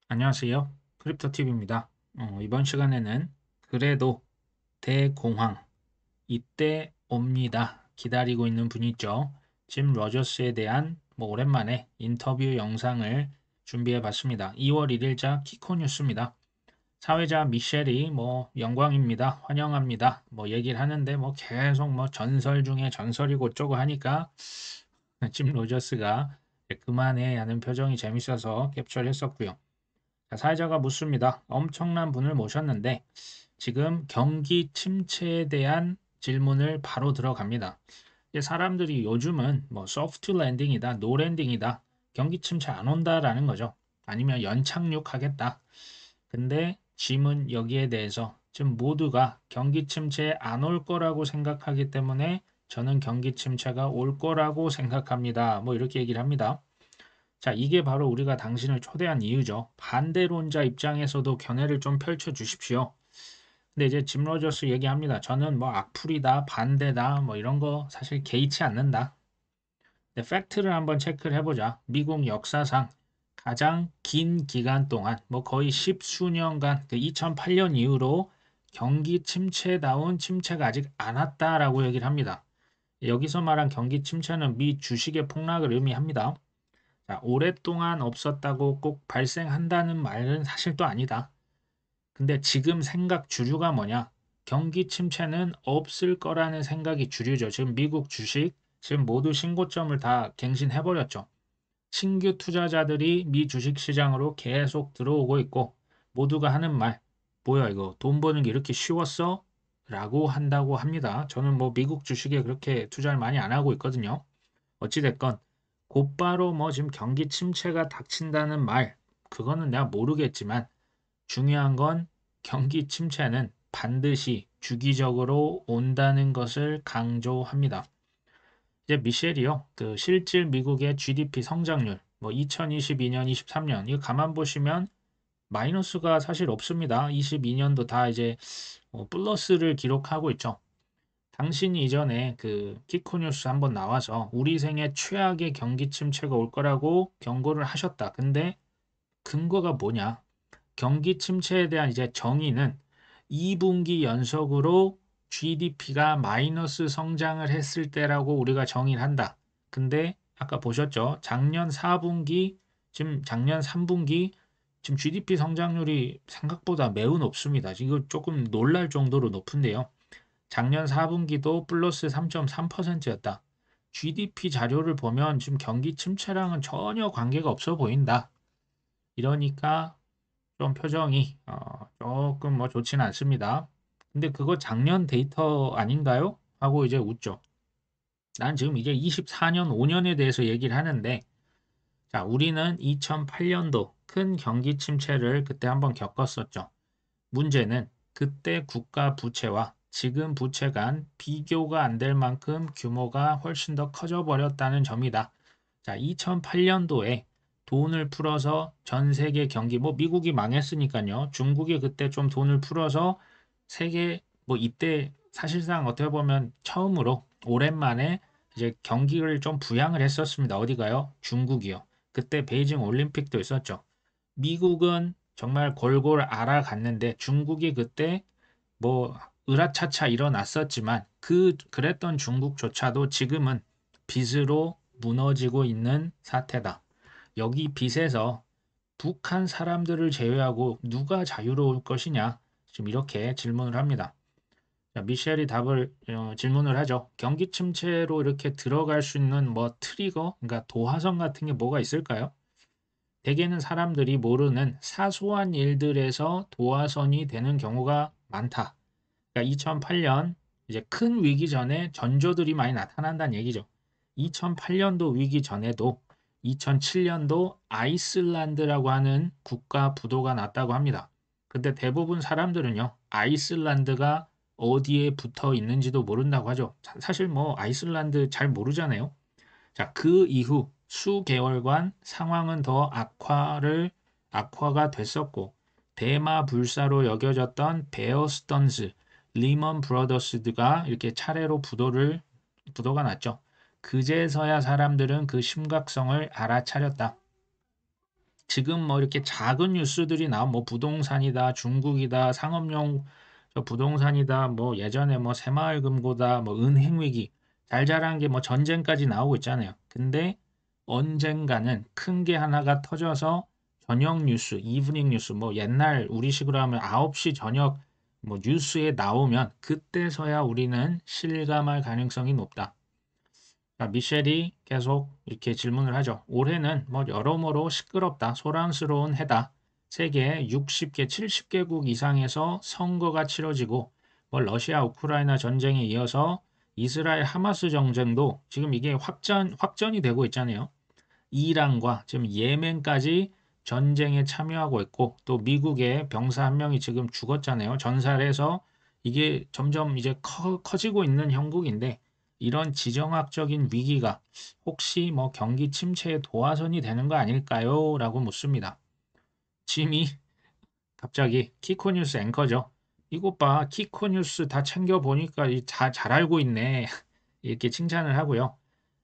안녕하세요. 크립토TV입니다. 이번 시간에는 그래도 대공황 이때 옵니다. 기다리고 있는 분 있죠. 짐 로저스에 대한 오랜만에 인터뷰 영상을 준비해 봤습니다. 2월 1일자 키코 뉴스입니다. 사회자 미셸이 영광입니다. 환영합니다. 얘기를 하는데 계속 전설 중에 전설이고 어쩌고 하니까 짐 로저스가 그만해 하는 표정이 재밌어서 캡처를 했었고요. 자, 사회자가 묻습니다. 엄청난 분을 모셨는데 지금 경기 침체에 대한 질문을 바로 들어갑니다. 이제 사람들이 요즘은 소프트 랜딩이다, 노 랜딩이다, 경기 침체 안 온다라는 거죠. 아니면 연착륙하겠다. 근데 짐은 여기에 대해서 지금 모두가 경기 침체에 안 올 거라고 생각하기 때문에 저는 경기 침체가 올 거라고 생각합니다. 이렇게 얘기를 합니다. 자, 이게 바로 우리가 당신을 초대한 이유죠. 반대론자 입장에서도 견해를 좀 펼쳐 주십시오. 근데 이제 짐 로저스 얘기합니다. 저는 악플이다, 반대다, 이런 거 사실 개의치 않는다. 근데 팩트를 한번 체크를 해보자. 미국 역사상 가장 긴 기간 동안, 거의 십수년간, 그 2008년 이후로 경기 침체다운 침체가 아직 안 왔다라고 얘기를 합니다. 여기서 말한 경기 침체는 미 주식의 폭락을 의미합니다. 자, 오랫동안 없었다고 꼭 발생한다는 말은 사실 또 아니다. 근데 지금 생각 주류가 뭐냐? 경기 침체는 없을 거라는 생각이 주류죠. 지금 미국 주식 지금 모두 신고점을 다 갱신해버렸죠. 신규 투자자들이 미 주식 시장으로 계속 들어오고 있고 모두가 하는 말, 뭐야 이거 돈 버는 게 이렇게 쉬웠어? 라고 한다고 합니다. 저는 미국 주식에 그렇게 투자를 많이 안 하고 있거든요. 어찌됐건 곧바로 지금 경기 침체가 닥친다는 말, 그거는 내가 모르겠지만 중요한 건 경기 침체는 반드시 주기적으로 온다는 것을 강조합니다. 이제 미셸이요, 그 실질 미국의 GDP 성장률, 2022년, 23년, 이거 가만 보시면 마이너스가 사실 없습니다. 22년도 다 이제 플러스를 기록하고 있죠. 당신이 이전에 그 키코 뉴스 한번 나와서 우리 생애 최악의 경기 침체가 올 거라고 경고를 하셨다. 근데 근거가 뭐냐? 경기 침체에 대한 이제 정의는 2분기 연속으로 GDP가 마이너스 성장을 했을 때라고 우리가 정의를 한다. 근데 아까 보셨죠? 작년 4분기, 지금 작년 3분기, 지금 GDP 성장률이 생각보다 매우 높습니다. 지금 조금 놀랄 정도로 높은데요. 작년 4분기도 플러스 3.3%였다. GDP 자료를 보면 지금 경기 침체랑은 전혀 관계가 없어 보인다. 이러니까 좀 표정이 조금 좋지는 않습니다. 근데 그거 작년 데이터 아닌가요? 하고 이제 웃죠. 난 지금 이게 24년, 5년에 대해서 얘기를 하는데, 자, 우리는 2008년도 큰 경기 침체를 그때 한번 겪었었죠. 문제는 그때 국가 부채와 지금 부채 간 비교가 안 될 만큼 규모가 훨씬 더 커져 버렸다는 점이다. 자, 2008년도에 돈을 풀어서 전 세계 경기, 미국이 망했으니까요. 중국이 그때 좀 돈을 풀어서 세계, 이때 사실상 어떻게 보면 처음으로 오랜만에 이제 경기를 좀 부양을 했었습니다. 어디가요? 중국이요. 그때 베이징 올림픽도 있었죠. 미국은 정말 골골 알아갔는데 중국이 그때 으라차차 일어났었지만 그랬던 중국조차도 지금은 빚으로 무너지고 있는 사태다. 여기 빚에서 북한 사람들을 제외하고 누가 자유로울 것이냐? 지금 이렇게 질문을 합니다. 자, 미셸이 질문을 하죠. 경기 침체로 이렇게 들어갈 수 있는 트리거, 그러니까 도화선 같은 게 뭐가 있을까요? 대개는 사람들이 모르는 사소한 일들에서 도화선이 되는 경우가 많다. 그러니까 2008년 이제 큰 위기 전에 전조들이 많이 나타난다는 얘기죠. 2008년도 위기 전에도 2007년도 아이슬란드라고 하는 국가 부도가 났다고 합니다. 근데 대부분 사람들은요, 아이슬란드가 어디에 붙어 있는지도 모른다고 하죠. 사실 아이슬란드 잘 모르잖아요. 자, 그 이후 수개월간 상황은 더 악화가 됐었고, 대마불사로 여겨졌던 베어스턴스, 리먼 브러더스가 이렇게 차례로 부도가 났죠. 그제서야 사람들은 그 심각성을 알아차렸다. 지금 뭐 이렇게 작은 뉴스들이 나온 뭐 부동산이다, 중국이다, 상업용 부동산이다, 뭐 예전에 뭐 새마을금고다, 뭐 은행 위기, 잘 자란 게 뭐 전쟁까지 나오고 있잖아요. 근데 언젠가는 큰 게 하나가 터져서 저녁 뉴스, 이브닝 뉴스, 뭐 옛날 우리식으로 하면 9시 저녁 뭐 뉴스에 나오면 그때서야 우리는 실감할 가능성이 높다. 미셸이 계속 이렇게 질문을 하죠. 올해는 뭐 여러모로 시끄럽다, 소란스러운 해다. 세계 60개, 70개국 이상에서 선거가 치러지고 뭐 러시아 우크라이나 전쟁에 이어서 이스라엘 하마스 정쟁도 지금 이게 확전이 되고 있잖아요. 이란과 지금 예멘까지 전쟁에 참여하고 있고 또 미국의 병사 한 명이 지금 죽었잖아요. 전사해서 이게 점점 이제 커지고 있는 형국인데 이런 지정학적인 위기가 혹시 뭐 경기 침체의 도화선이 되는 거 아닐까요? 라고 묻습니다. 짐이 갑자기 키코뉴스 앵커죠. 이것 봐, 키코뉴스 다 챙겨보니까 잘 알고 있네. 이렇게 칭찬을 하고요.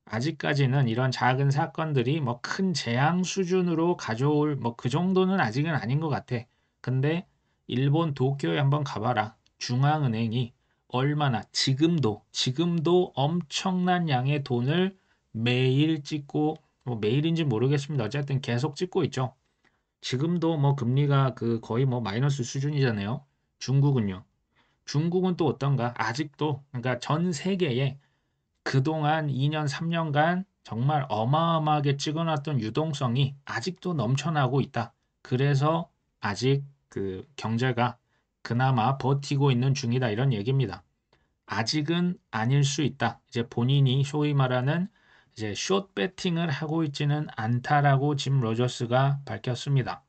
아직까지는 이런 작은 사건들이 뭐 큰 재앙 수준으로 가져올 뭐 그 정도는 아직은 아닌 것 같아. 근데 일본 도쿄에 한번 가봐라. 중앙은행이 얼마나 지금도 엄청난 양의 돈을 매일 찍고 뭐 매일인지 모르겠습니다. 어쨌든 계속 찍고 있죠. 지금도 뭐 금리가 그 거의 뭐 마이너스 수준이잖아요. 중국은요. 중국은 또 어떤가? 아직도 그러니까 전 세계에 그동안 2년, 3년간 정말 어마어마하게 찍어놨던 유동성이 아직도 넘쳐나고 있다. 그래서 아직 그 경제가 그나마 버티고 있는 중이다. 이런 얘기입니다. 아직은 아닐 수 있다. 이제 본인이 소위 말하는 이제 숏 배팅을 하고 있지는 않다라고 짐 로저스가 밝혔습니다.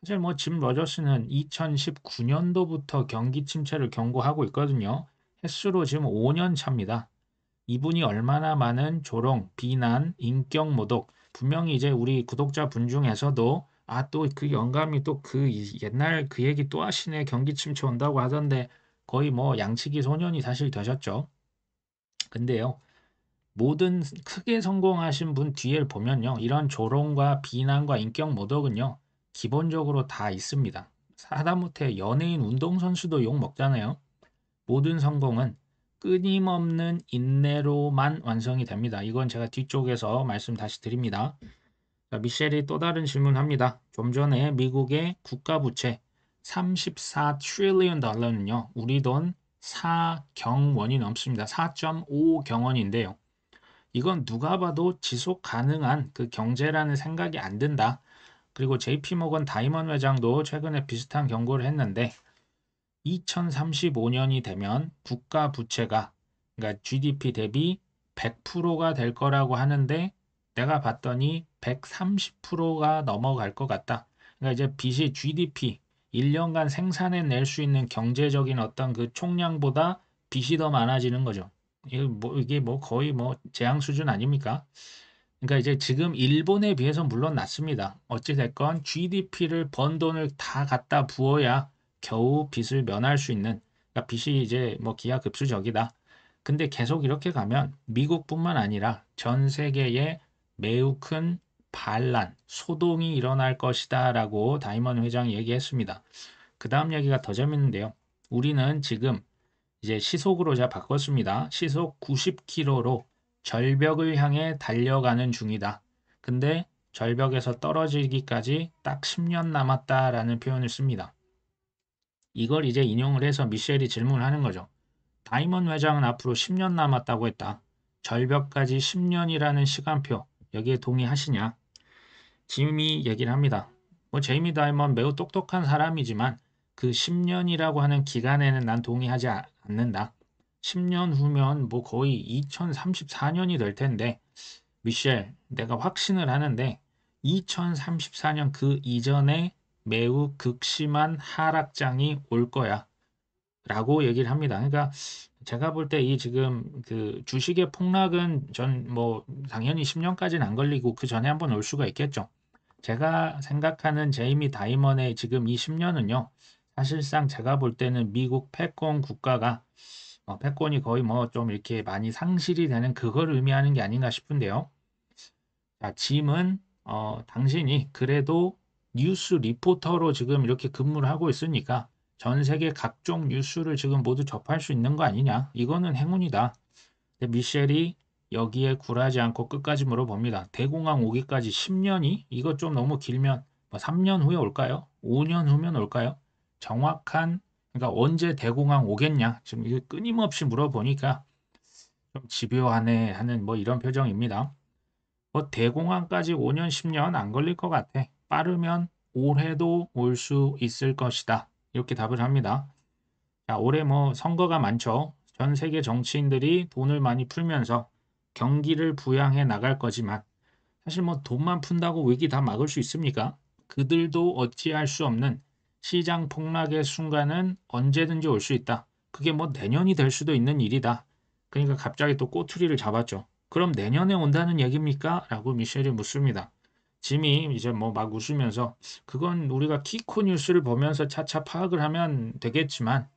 사실 뭐 짐 로저스는 2019년도부터 경기 침체를 경고하고 있거든요. 횟수로 지금 5년 차입니다. 이분이 얼마나 많은 조롱, 비난, 인격 모독, 분명히 이제 우리 구독자분 중에서도 또 그 영감이 또 그 옛날 그 얘기 또 하시네, 경기 침체 온다고 하던데 거의 뭐 양치기 소년이 사실 되셨죠. 근데요, 모든 크게 성공하신 분 뒤에 보면요, 이런 조롱과 비난과 인격 모독은요, 기본적으로 다 있습니다. 하다못해 연예인 운동선수도 욕 먹잖아요. 모든 성공은 끊임없는 인내로만 완성이 됩니다. 이건 제가 뒤쪽에서 말씀 다시 드립니다. 자, 미셸이 또 다른 질문합니다. 좀 전에 미국의 국가부채 34 트릴리언 달러는요. 우리 돈 4경원이 넘습니다. 4.5경원인데요. 이건 누가 봐도 지속 가능한 그 경제라는 생각이 안 든다. 그리고 JP모건 다이먼 회장도 최근에 비슷한 경고를 했는데 2035년이 되면 국가 부채가 그러니까 GDP 대비 100%가 될 거라고 하는데 내가 봤더니 130%가 넘어갈 것 같다. 그러니까 이제 빚이 GDP 1년간 생산해낼 수 있는 경제적인 어떤 그 총량보다 빚이 더 많아지는 거죠. 이게 뭐 거의 뭐 재앙 수준 아닙니까? 그러니까 이제 지금 일본에 비해서 물론 낮습니다. 어찌 됐건 GDP를 번 돈을 다 갖다 부어야 겨우 빚을 면할 수 있는, 그러니까 빚이 이제 뭐 기하급수적이다. 근데 계속 이렇게 가면 미국뿐만 아니라 전 세계에 매우 큰 반란, 소동이 일어날 것이다라고 다이먼 회장이 얘기했습니다. 그 다음 얘기가 더 재밌는데요. 우리는 지금 이제 시속으로 제가 바꿨습니다. 시속 90km로 절벽을 향해 달려가는 중이다. 근데 절벽에서 떨어지기까지 딱 10년 남았다라는 표현을 씁니다. 이걸 이제 인용을 해서 미셸이 질문을 하는 거죠. 다이먼 회장은 앞으로 10년 남았다고 했다. 절벽까지 10년이라는 시간표, 여기에 동의하시냐? 짐이 얘기를 합니다. 뭐 제이미 다이먼 매우 똑똑한 사람이지만 그 10년이라고 하는 기간에는 난 동의하지 않는다. 10년 후면 뭐 거의 2034년이 될 텐데 미셸, 내가 확신을 하는데 2034년 그 이전에 매우 극심한 하락장이 올 거야. 라고 얘기를 합니다. 그러니까 제가 볼 때 이 지금 그 주식의 폭락은 전 뭐 당연히 10년까지는 안 걸리고 그 전에 한번 올 수가 있겠죠. 제가 생각하는 제이미 다이먼의 지금 이 10년은요. 사실상 제가 볼 때는 미국 패권 국가가 패권이 거의 뭐 좀 이렇게 많이 상실이 되는 그걸 의미하는 게 아닌가 싶은데요. 자, 짐은 당신이 그래도 뉴스 리포터로 지금 이렇게 근무를 하고 있으니까 전 세계 각종 뉴스를 지금 모두 접할 수 있는 거 아니냐? 이거는 행운이다. 근데 미셸이 여기에 굴하지 않고 끝까지 물어봅니다. 대공황 오기까지 10년이? 이거 좀 너무 길면 뭐 3년 후에 올까요? 5년 후면 올까요? 정확한, 그러니까 언제 대공황 오겠냐? 지금 이거 끊임없이 물어보니까 좀 집요하네 하는 뭐 이런 표정입니다. 뭐 대공황까지 5년, 10년 안 걸릴 것 같아. 빠르면 올해도 올 수 있을 것이다. 이렇게 답을 합니다. 자, 올해 뭐 선거가 많죠. 전 세계 정치인들이 돈을 많이 풀면서 경기를 부양해 나갈 거지만 사실 뭐 돈만 푼다고 위기 다 막을 수 있습니까? 그들도 어찌할 수 없는 시장 폭락의 순간은 언제든지 올 수 있다. 그게 뭐 내년이 될 수도 있는 일이다. 그러니까 갑자기 또 꼬투리를 잡았죠. 그럼 내년에 온다는 얘기입니까? 라고 미셸이 묻습니다. 짐이 이제 뭐 막 웃으면서 그건 우리가 키코 뉴스를 보면서 차차 파악을 하면 되겠지만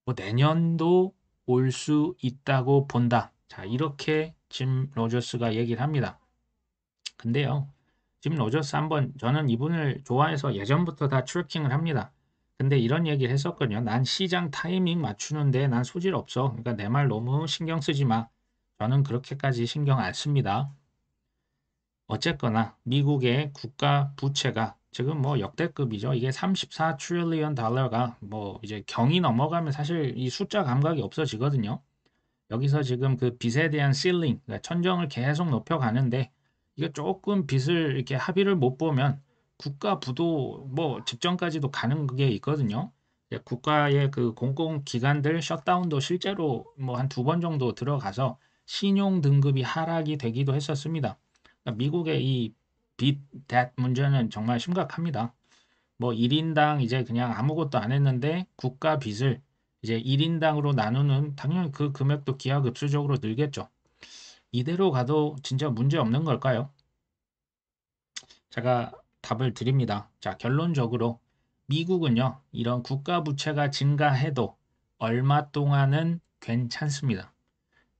뭐 내년도 올 수 있다고 본다. 자, 이렇게 짐 로저스가 얘기를 합니다. 근데요, 짐 로저스 한번 저는 이분을 좋아해서 예전부터 다 트래킹을 합니다. 근데 이런 얘기를 했었거든요. 난 시장 타이밍 맞추는데 난 소질 없어. 그러니까 내 말 너무 신경 쓰지 마. 저는 그렇게까지 신경 안 씁니다. 어쨌거나 미국의 국가 부채가 지금 뭐 역대급이죠. 이게 34 트릴리언 달러가 뭐 이제 경이 넘어가면 사실 이 숫자 감각이 없어지거든요. 여기서 지금 그 빚에 대한 실링, 그러니까 천정을 계속 높여가는데 이거 조금 빚을 이렇게 합의를 못 보면 국가 부도 뭐 직전까지도 가는 게 있거든요. 국가의 그 공공기관들 셧다운도 실제로 뭐 한 두 번 정도 들어가서 신용 등급이 하락이 되기도 했었습니다. 그러니까 미국의 이 빚, 뎃 문제는 정말 심각합니다. 뭐 1인당 이제 그냥 아무것도 안 했는데 국가 빚을 이제 1인당으로 나누는 당연히 그 금액도 기하급수적으로 늘겠죠. 이대로 가도 진짜 문제 없는 걸까요? 제가 답을 드립니다. 자, 결론적으로 미국은요, 이런 국가 부채가 증가해도 얼마 동안은 괜찮습니다.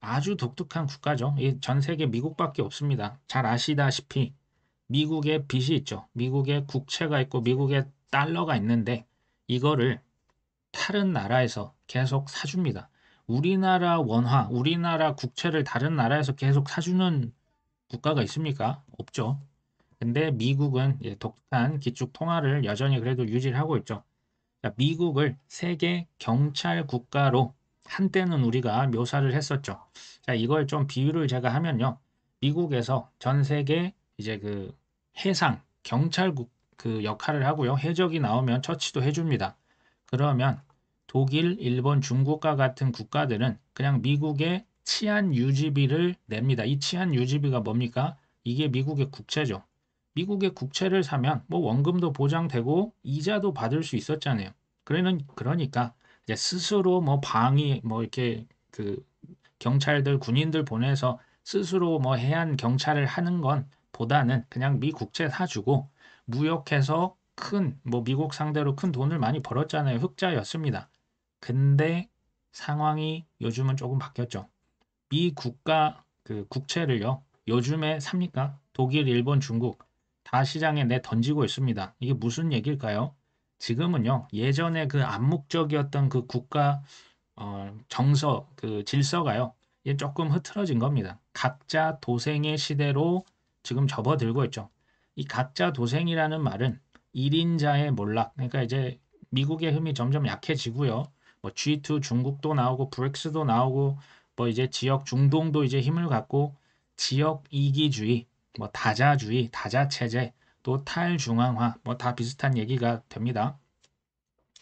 아주 독특한 국가죠. 전 세계 미국밖에 없습니다. 잘 아시다시피 미국의 빚이 있죠. 미국의 국채가 있고 미국의 달러가 있는데 이거를 다른 나라에서 계속 사줍니다. 우리나라 원화, 우리나라 국채를 다른 나라에서 계속 사주는 국가가 있습니까? 없죠. 근데 미국은 독특한 기축 통화를 여전히 그래도 유지를 하고 있죠. 자, 미국을 세계 경찰 국가로 한때는 우리가 묘사를 했었죠. 자, 이걸 좀 비유를 제가 하면요. 미국에서 전 세계 이제 그 해상 경찰국 그 역할을 하고요. 해적이 나오면 처치도 해줍니다. 그러면 독일, 일본, 중국과 같은 국가들은 그냥 미국의 치안 유지비를 냅니다. 이 치안 유지비가 뭡니까? 이게 미국의 국채죠. 미국의 국채를 사면 뭐 원금도 보장되고 이자도 받을 수 있었잖아요. 그러니까 이제 스스로 뭐 방위 뭐 이렇게 그 경찰들 군인들 보내서 스스로 뭐 해안 경찰을 하는 건 보다는 그냥 미 국채 사주고 무역해서 큰 뭐 미국 상대로 큰 돈을 많이 벌었잖아요. 흑자였습니다. 근데 상황이 요즘은 조금 바뀌었죠. 미 국가 그 국채를요. 요즘에 삽니까? 독일, 일본, 중국 다 시장에 내 던지고 있습니다. 이게 무슨 얘기일까요? 지금은요. 예전에 그 암묵적이었던 그 국가 정서 그 질서가요. 이게 조금 흐트러진 겁니다. 각자 도생의 시대로 지금 접어들고 있죠. 이 각자 도생이라는 말은 1인자의 몰락. 그러니까 이제 미국의 힘이 점점 약해지고요. 뭐 G2 중국도 나오고 브릭스도 나오고 뭐 이제 지역 중동도 이제 힘을 갖고 지역 이기주의, 뭐 다자주의, 다자체제, 또 탈중앙화 뭐 다 비슷한 얘기가 됩니다.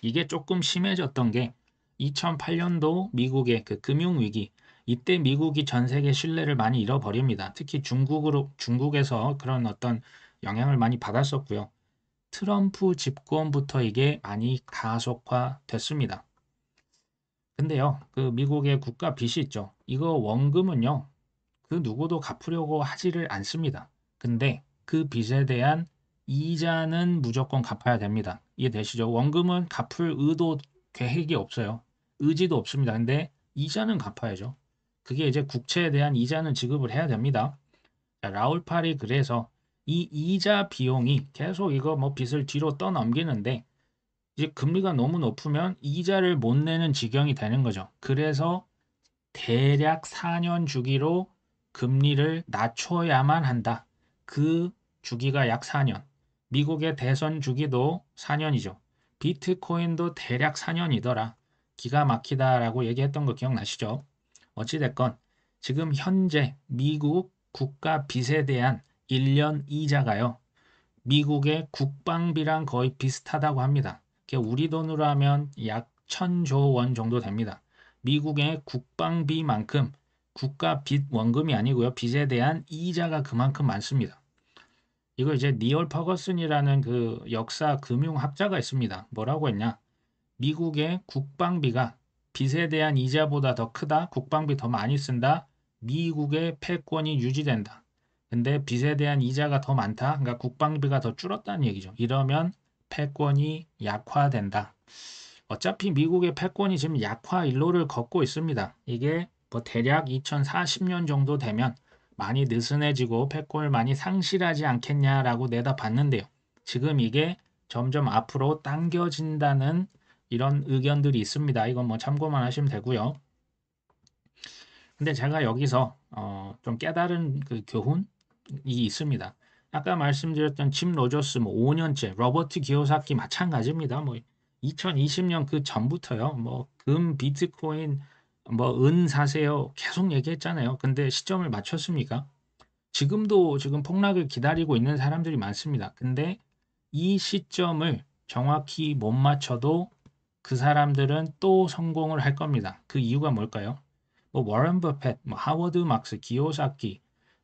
이게 조금 심해졌던 게 2008년도 미국의 그 금융위기, 이때 미국이 전 세계 신뢰를 많이 잃어버립니다. 특히 중국에서 그런 어떤 영향을 많이 받았었고요. 트럼프 집권부터 이게 많이 가속화됐습니다. 근데요, 그 미국의 국가 빚이 있죠. 이거 원금은요, 그 누구도 갚으려고 하지를 않습니다. 근데 그 빚에 대한 이자는 무조건 갚아야 됩니다. 이해되시죠? 원금은 갚을 의도, 계획이 없어요. 의지도 없습니다. 근데 이자는 갚아야죠. 그게 이제 국채에 대한 이자는 지급을 해야 됩니다. 자, 라울팔이 그래서 이 이자 비용이 계속 이거 뭐 빚을 뒤로 떠넘기는데 이제 금리가 너무 높으면 이자를 못 내는 지경이 되는 거죠. 그래서 대략 4년 주기로 금리를 낮춰야만 한다. 그 주기가 약 4년. 미국의 대선 주기도 4년이죠. 비트코인도 대략 4년이더라. 기가 막히다라고 얘기했던 거 기억나시죠? 어찌됐건 지금 현재 미국 국가 빚에 대한 1년 이자가요. 미국의 국방비랑 거의 비슷하다고 합니다. 우리 돈으로 하면 약 1000조 원 정도 됩니다. 미국의 국방비만큼 국가 빚 원금이 아니고요. 빚에 대한 이자가 그만큼 많습니다. 이거 이제 니얼 퍼거슨이라는 그 역사 금융학자가 있습니다. 뭐라고 했냐? 미국의 국방비가 빚에 대한 이자보다 더 크다. 국방비 더 많이 쓴다. 미국의 패권이 유지된다. 근데 빚에 대한 이자가 더 많다. 그러니까 국방비가 더 줄었다는 얘기죠. 이러면 패권이 약화된다. 어차피 미국의 패권이 지금 약화 일로를 걷고 있습니다. 이게 뭐 대략 2040년 정도 되면 많이 느슨해지고 패권을 많이 상실하지 않겠냐라고 내다봤는데요. 지금 이게 점점 앞으로 당겨진다는 이런 의견들이 있습니다. 이건 뭐 참고만 하시면 되고요. 근데 제가 여기서 좀 깨달은 그 교훈이 있습니다. 아까 말씀드렸던 짐 로저스 뭐 5년째, 로버트 기요사키 마찬가지입니다. 뭐 2020년 그 전부터요. 뭐 금, 비트코인, 뭐 은 사세요. 계속 얘기했잖아요. 근데 시점을 맞췄습니까? 지금도 지금 폭락을 기다리고 있는 사람들이 많습니다. 근데 이 시점을 정확히 못 맞춰도 그 사람들은 또 성공을 할 겁니다. 그 이유가 뭘까요? 뭐 워런 버핏, 뭐 하워드 막스, 기요사키,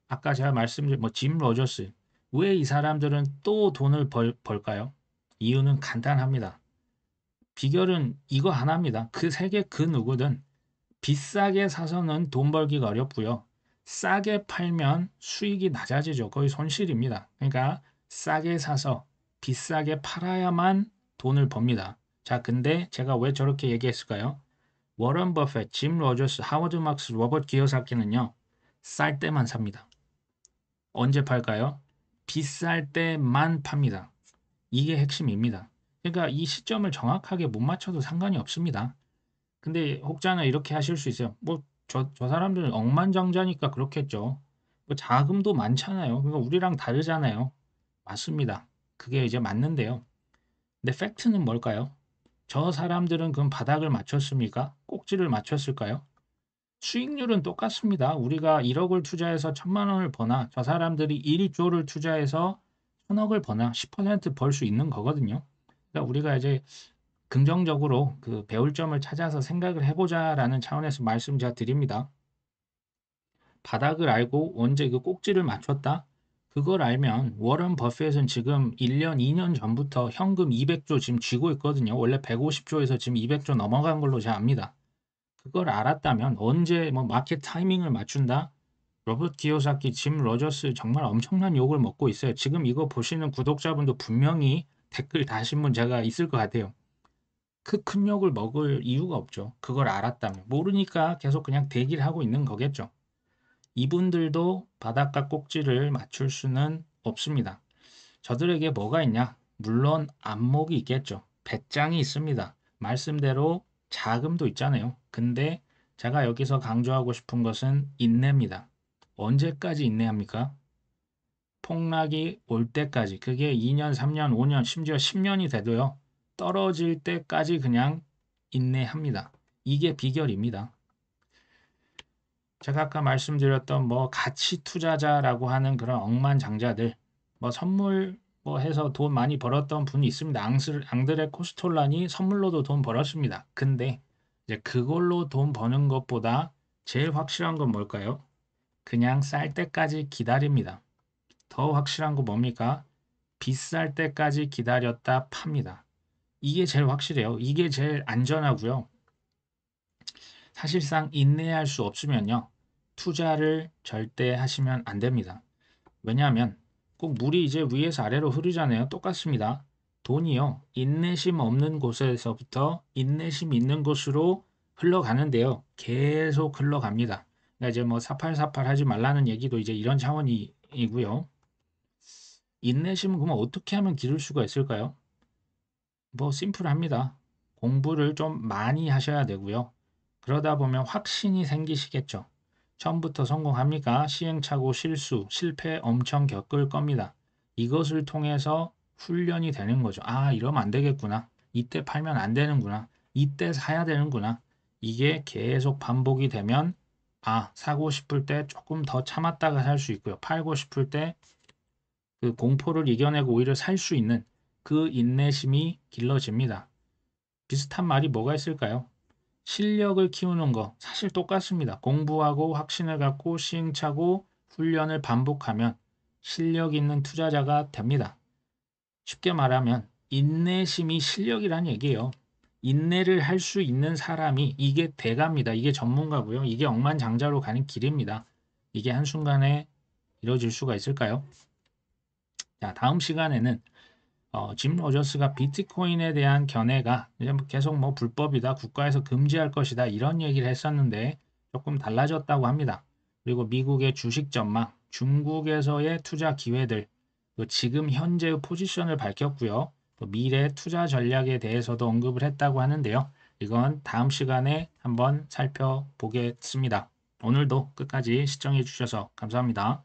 아까 제가 말씀드린 뭐 짐 로저스, 왜 이 사람들은 또 돈을 벌까요? 이유는 간단합니다. 비결은 이거 하나입니다. 그 세계 그 누구든 비싸게 사서는 돈 벌기가 어렵고요. 싸게 팔면 수익이 낮아지죠. 거의 손실입니다. 그러니까 싸게 사서 비싸게 팔아야만 돈을 법니다. 자, 근데 제가 왜 저렇게 얘기했을까요? 워런 버핏, 짐 로저스, 하워드 막스, 로버트 기요사키는요. 쌀 때만 삽니다. 언제 팔까요? 비쌀 때만 팝니다. 이게 핵심입니다. 그러니까 이 시점을 정확하게 못 맞춰도 상관이 없습니다. 근데 혹자는 이렇게 하실 수 있어요. 뭐 저 사람들은 억만장자니까 그렇겠죠. 뭐 자금도 많잖아요. 그러니까 우리랑 다르잖아요. 맞습니다. 그게 이제 맞는데요. 근데 팩트는 뭘까요? 저 사람들은 그럼 바닥을 맞췄습니까? 꼭지를 맞췄을까요? 수익률은 똑같습니다. 우리가 1억을 투자해서 1000만 원을 버나 저 사람들이 1조를 투자해서 1000억을 버나 10%벌 수 있는 거거든요. 그러니까 우리가 이제 긍정적으로 그 배울 점을 찾아서 생각을 해보자라는 차원에서 말씀 제가 드립니다. 바닥을 알고 언제 그 꼭지를 맞췄다? 그걸 알면 워런 버핏은 지금 1년, 2년 전부터 현금 200조 지금 쥐고 있거든요. 원래 150조에서 지금 200조 넘어간 걸로 제가 압니다. 그걸 알았다면 언제 뭐 마켓 타이밍을 맞춘다? 로버트 기요사키, 짐 로저스 정말 엄청난 욕을 먹고 있어요. 지금 이거 보시는 구독자분도 분명히 댓글 다신 분 제가 있을 것 같아요. 그 큰 욕을 먹을 이유가 없죠. 그걸 알았다면. 모르니까 계속 그냥 대기를 하고 있는 거겠죠. 이분들도 바닷가 꼭지를 맞출 수는 없습니다. 저들에게 뭐가 있냐? 물론 안목이 있겠죠. 배짱이 있습니다. 말씀대로 자금도 있잖아요. 근데 제가 여기서 강조하고 싶은 것은 인내입니다. 언제까지 인내합니까? 폭락이 올 때까지. 그게 2년, 3년, 5년, 심지어 10년이 돼도요. 떨어질 때까지 그냥 인내합니다. 이게 비결입니다. 제가 아까 말씀드렸던 뭐 가치 투자자라고 하는 그런 억만장자들, 뭐 선물 뭐 해서 돈 많이 벌었던 분이 있습니다. 앙드레 코스톨란이 선물로도 돈 벌었습니다. 근데 이제 그걸로 돈 버는 것보다 제일 확실한 건 뭘까요? 그냥 쌀 때까지 기다립니다. 더 확실한 거 뭡니까? 비쌀 때까지 기다렸다 팝니다. 이게 제일 확실해요. 이게 제일 안전하고요. 사실상 인내할 수 없으면요. 투자를 절대 하시면 안 됩니다. 왜냐하면 꼭 물이 이제 위에서 아래로 흐르잖아요. 똑같습니다. 돈이요. 인내심 없는 곳에서부터 인내심 있는 곳으로 흘러가는데요. 계속 흘러갑니다. 그러니까 이제 뭐 사팔사팔 하지 말라는 얘기도 이제 이런 차원이고요. 인내심은 그러면 어떻게 하면 기를 수가 있을까요? 뭐 심플합니다. 공부를 좀 많이 하셔야 되고요. 그러다 보면 확신이 생기시겠죠. 처음부터 성공합니까? 시행착오, 실수, 실패 엄청 겪을 겁니다. 이것을 통해서 훈련이 되는 거죠. 아, 이러면 안 되겠구나. 이때 팔면 안 되는구나. 이때 사야 되는구나. 이게 계속 반복이 되면 아, 사고 싶을 때 조금 더 참았다가 살 수 있고요. 팔고 싶을 때 그 공포를 이겨내고 오히려 살 수 있는 그 인내심이 길러집니다. 비슷한 말이 뭐가 있을까요? 실력을 키우는 거 사실 똑같습니다. 공부하고 확신을 갖고 시행착오 훈련을 반복하면 실력 있는 투자자가 됩니다. 쉽게 말하면 인내심이 실력이란 얘기예요. 인내를 할 수 있는 사람이 이게 대가입니다. 이게 전문가고요. 이게 억만장자로 가는 길입니다. 이게 한순간에 이루어질 수가 있을까요? 자, 다음 시간에는 짐 로저스가 비트코인에 대한 견해가 이제 뭐 계속 뭐 불법이다, 국가에서 금지할 것이다 이런 얘기를 했었는데 조금 달라졌다고 합니다. 그리고 미국의 주식 전망, 중국에서의 투자 기회들, 또 지금 현재의 포지션을 밝혔고요. 또 미래 투자 전략에 대해서도 언급을 했다고 하는데요. 이건 다음 시간에 한번 살펴보겠습니다. 오늘도 끝까지 시청해 주셔서 감사합니다.